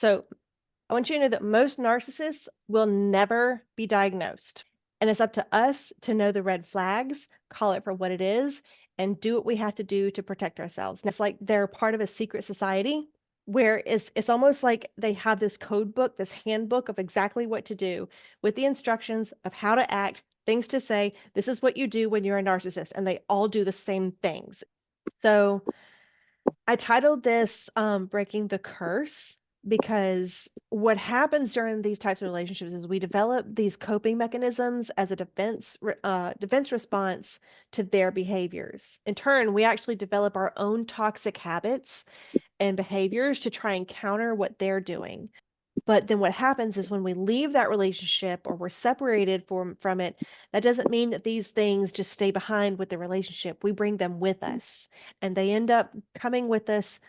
So I want you to know that most narcissists will never be diagnosed. And it's up to us to know the red flags, call it for what it is, and do what we have to do to protect ourselves. And it's like they're part of a secret society where it's almost like they have this code book, this handbook of exactly what to do with the instructions of how to act, things to say. This is what you do when you're a narcissist, and they all do the same things. So I titled this Breaking the Curse because what happens during these types of relationships is we develop these coping mechanisms as a defense response to their behaviors. In turn, we actually develop our own toxic habits and behaviors to try and counter what they're doing. But then what happens is when we leave that relationship or we're separated from it, that doesn't mean that these things just stay behind with the relationship. We bring them with us, and they end up coming with us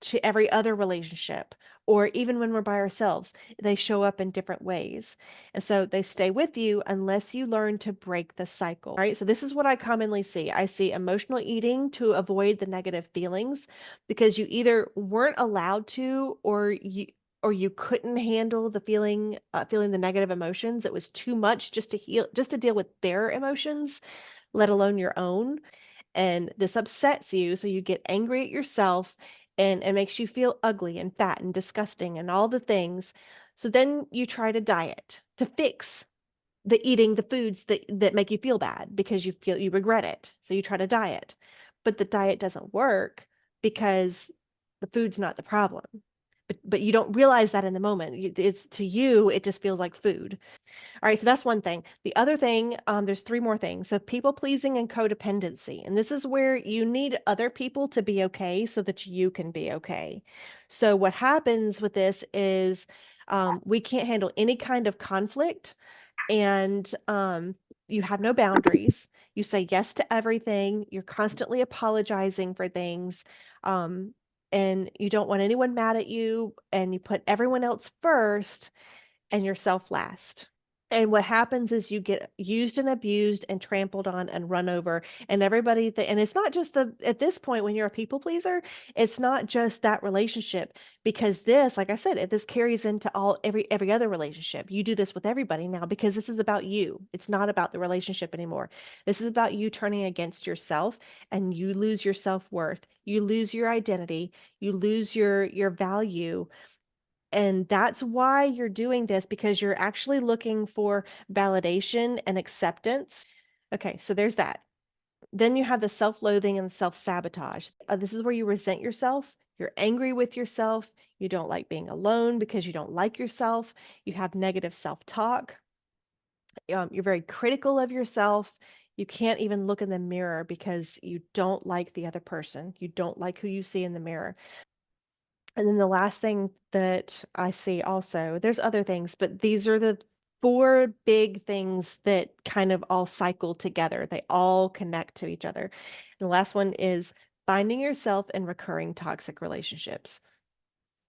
to every other relationship, or even when we're by ourselves, they show up in different ways. And so they stay with you unless you learn to break the cycle. All right. So this is what I commonly see. I see emotional eating to avoid the negative feelings because you either weren't allowed to, or you couldn't handle the feeling the negative emotions. It was too much just to deal with their emotions, let alone your own. And this upsets you, so you get angry at yourself, and it makes you feel ugly and fat and disgusting and all the things. So then you try to diet to fix the foods that make you feel bad because you regret it. So you try to diet. But the diet doesn't work because the food's not the problem. But you don't realize that in the moment. It's to you, it just feels like food. All right, so that's one thing. The other thing, there's three more things. So people pleasing and codependency. And this is where you need other people to be okay so that you can be okay. So what happens with this is we can't handle any kind of conflict, and you have no boundaries. You say yes to everything. You're constantly apologizing for things. And you don't want anyone mad at you, and you put everyone else first and yourself last. And what happens is you get used and abused and trampled on and run over, and and it's not just at this point when you're a people pleaser, it's not just that relationship, because this, like I said, this carries into every other relationship. You do this with everybody now because this is about you. It's not about the relationship anymore. This is about you turning against yourself, and you lose your self-worth. You lose your identity. You lose your value. And that's why you're doing this, because you're actually looking for validation and acceptance. Okay, so there's that. Then you have the self-loathing and self-sabotage. This is where you resent yourself. You're angry with yourself. You don't like being alone because you don't like yourself. You have negative self-talk. You're very critical of yourself. You can't even look in the mirror because you don't like the other person. You don't like who you see in the mirror. And then the last thing that I see also, there's other things, but these are the four big things that kind of all cycle together. They all connect to each other. And the last one is finding yourself in recurring toxic relationships.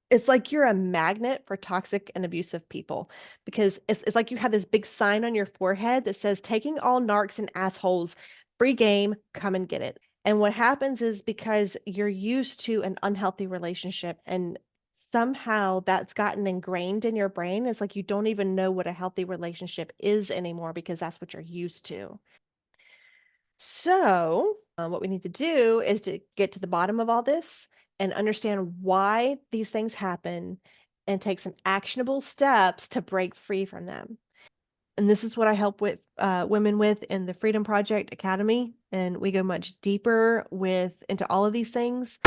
It's like you're a magnet for toxic and abusive people, because it's like you have this big sign on your forehead that says, taking all narcs and assholes, free game, come and get it. And what happens is, because you're used to an unhealthy relationship, and somehow that's gotten ingrained in your brain, it's like you don't even know what a healthy relationship is anymore because that's what you're used to. So, what we need to do is to get to the bottom of all this and understand why these things happen, and take some actionable steps to break free from them. And this is what I help with women with in the Freedom Project Academy. And we go much deeper into all of these things.